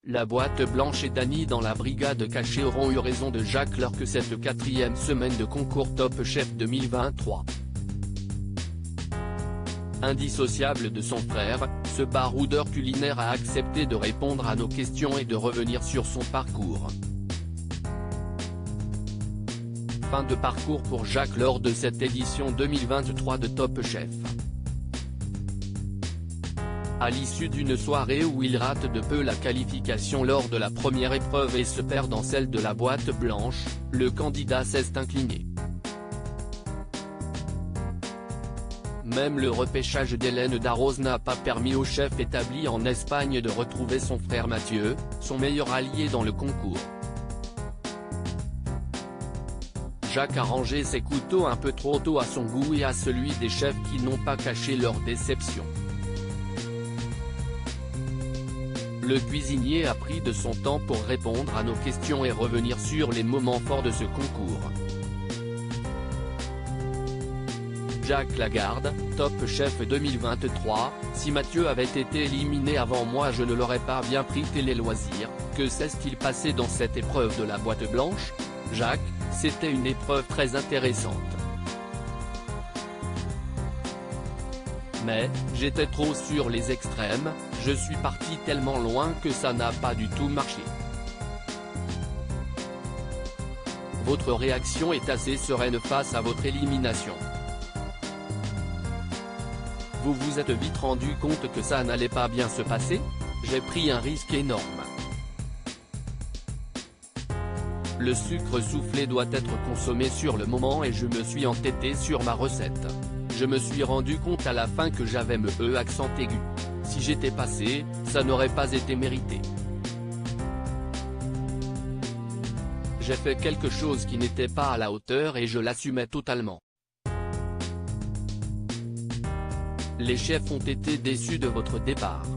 La boîte blanche et Dany dans la brigade cachée auront eu raison de Jacques lors que cette 4e semaine de concours Top Chef 2023. Indissociable de son frère, ce baroudeur culinaire a accepté de répondre à nos questions et de revenir sur son parcours. Fin de parcours pour Jacques lors de cette édition 2023 de Top Chef. À l'issue d'une soirée où il rate de peu la qualification lors de la première épreuve et se perd dans celle de la boîte blanche, le candidat s'est incliné. Même le repêchage d'Hélène Darroze n'a pas permis au chef établi en Espagne de retrouver son frère Mathieu, son meilleur allié dans le concours. Jacques a rangé ses couteaux un peu trop tôt à son goût et à celui des chefs qui n'ont pas caché leur déception. Le cuisinier a pris de son temps pour répondre à nos questions et revenir sur les moments forts de ce concours. Jacques Lagarde, Top Chef 2023, si Mathieu avait été éliminé avant moi je ne l'aurais pas bien pris Télé Loisirs, que s'est-il passé dans cette épreuve de la boîte blanche? Jacques, c'était une épreuve très intéressante. Mais, j'étais trop sur les extrêmes, je suis parti tellement loin que ça n'a pas du tout marché. Votre réaction est assez sereine face à votre élimination. Vous vous êtes vite rendu compte que ça n'allait pas bien se passer? J'ai pris un risque énorme. Le sucre soufflé doit être consommé sur le moment et je me suis entêté sur ma recette. Je me suis rendu compte à la fin que j'avais me accent aigu. Si j'étais passé, ça n'aurait pas été mérité. J'ai fait quelque chose qui n'était pas à la hauteur et je l'assumais totalement. Les chefs ont été déçus de votre départ.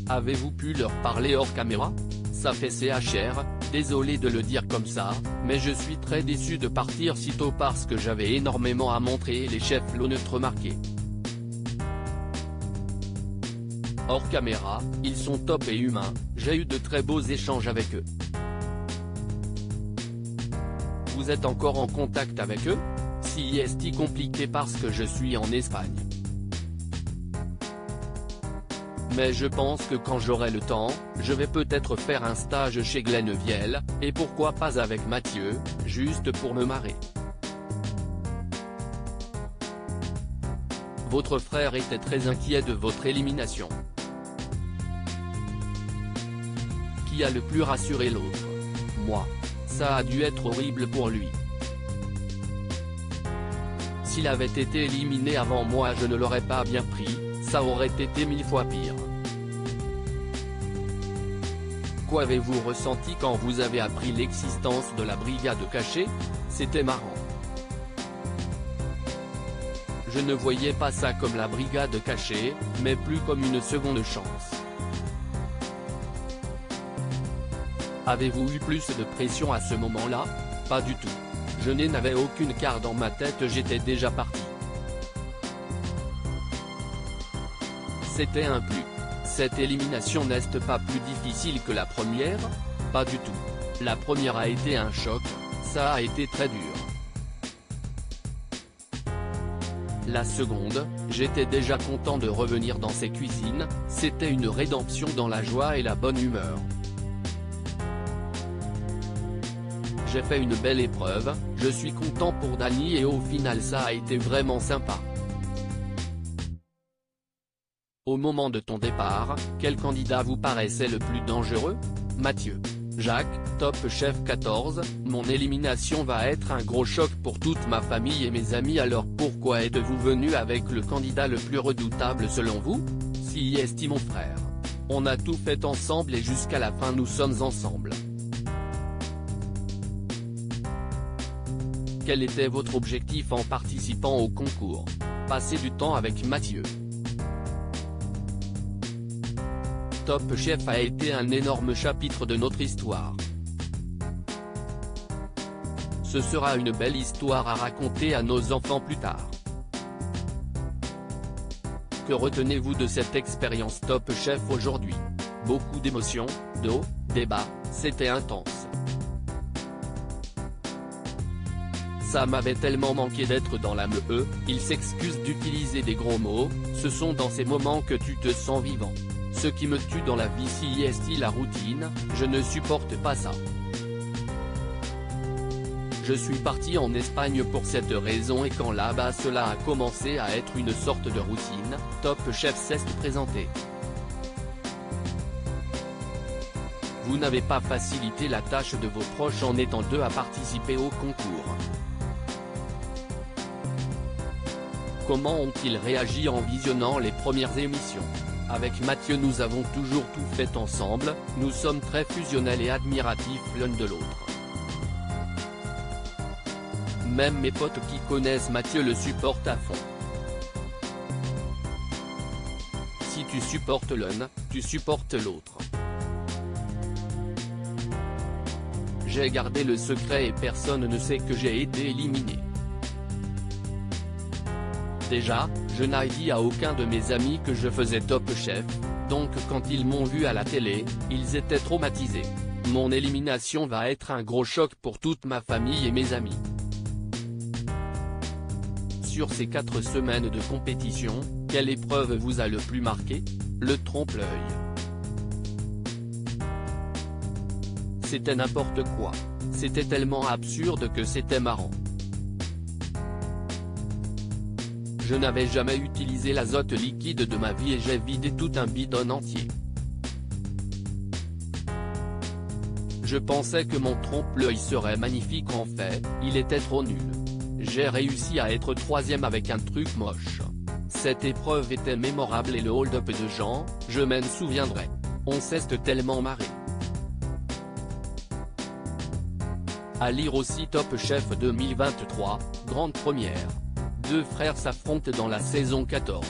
Avez-vous pu leur parler hors caméra? Ça fait CHR, désolé de le dire comme ça, mais je suis très déçu de partir si tôt parce que j'avais énormément à montrer et les chefs l'ont remarqué. Hors caméra, ils sont top et humains, j'ai eu de très beaux échanges avec eux. Vous êtes encore en contact avec eux? Si est compliqué parce que je suis en Espagne. Mais je pense que quand j'aurai le temps, je vais peut-être faire un stage chez Glennevielle, et pourquoi pas avec Mathieu, juste pour me marrer. Votre frère était très inquiet de votre élimination. Qui a le plus rassuré l'autre? Moi. Ça a dû être horrible pour lui. S'il avait été éliminé avant moi je ne l'aurais pas bien pris, ça aurait été 1000 fois pire. Qu'avez-vous ressenti quand vous avez appris l'existence de la brigade cachée? C'était marrant. Je ne voyais pas ça comme la brigade cachée, mais plus comme une seconde chance. Avez-vous eu plus de pression à ce moment-là? Pas du tout. Je n'avais aucune car dans ma tête j'étais déjà parti. C'était un plus. Cette élimination n'est pas plus difficile que la première? Pas du tout. La première a été un choc, ça a été très dur. La seconde, j'étais déjà content de revenir dans ces cuisines, c'était une rédemption dans la joie et la bonne humeur. J'ai fait une belle épreuve, je suis content pour Dany et au final ça a été vraiment sympa. Au moment de ton départ, quel candidat vous paraissait le plus dangereux? Mathieu. Jacques, Top Chef 14, mon élimination va être un gros choc pour toute ma famille et mes amis alors pourquoi êtes-vous venu avec le candidat le plus redoutable selon vous? Si est mon frère. On a tout fait ensemble et jusqu'à la fin nous sommes ensemble. Quel était votre objectif en participant au concours? Passer du temps avec Mathieu. Top Chef a été un énorme chapitre de notre histoire. Ce sera une belle histoire à raconter à nos enfants plus tard. Que retenez-vous de cette expérience Top Chef aujourd'hui? Beaucoup d'émotions, d'eau, débats, c'était intense. Ça m'avait tellement manqué d'être dans la ME, il s'excuse d'utiliser des gros mots, ce sont dans ces moments que tu te sens vivant. Ce qui me tue dans la vie c'est la routine, je ne supporte pas ça. Je suis parti en Espagne pour cette raison et quand là-bas cela a commencé à être une sorte de routine, Top Chef s'est présenté. Vous n'avez pas facilité la tâche de vos proches en étant deux à participer au concours. Comment ont-ils réagi en visionnant les premières émissions? Avec Mathieu nous avons toujours tout fait ensemble, nous sommes très fusionnels et admiratifs l'un de l'autre. Même mes potes qui connaissent Mathieu le supportent à fond. Si tu supportes l'un, tu supportes l'autre. J'ai gardé le secret et personne ne sait que j'ai été éliminé. Déjà, je n'ai dit à aucun de mes amis que je faisais Top Chef, donc quand ils m'ont vu à la télé, ils étaient traumatisés. Mon élimination va être un gros choc pour toute ma famille et mes amis. Sur ces 4 semaines de compétition, quelle épreuve vous a le plus marqué? Le trompe-l'œil. C'était n'importe quoi. C'était tellement absurde que c'était marrant. Je n'avais jamais utilisé l'azote liquide de ma vie et j'ai vidé tout un bidon entier. Je pensais que mon trompe-l'œil serait magnifique, en fait, il était trop nul. J'ai réussi à être 3e avec un truc moche. Cette épreuve était mémorable et le hold-up de Jean, je m'en souviendrai. On s'est tellement marré. À lire aussi Top Chef 2023, grande première. 2 frères s'affrontent dans la saison 14.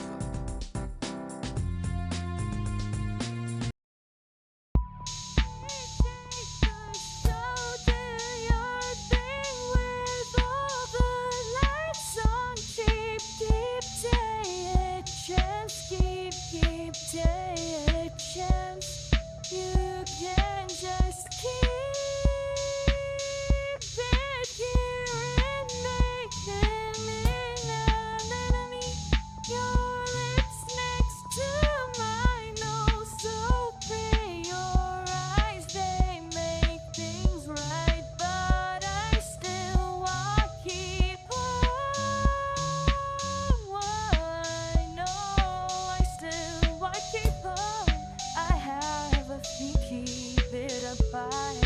Keep it up.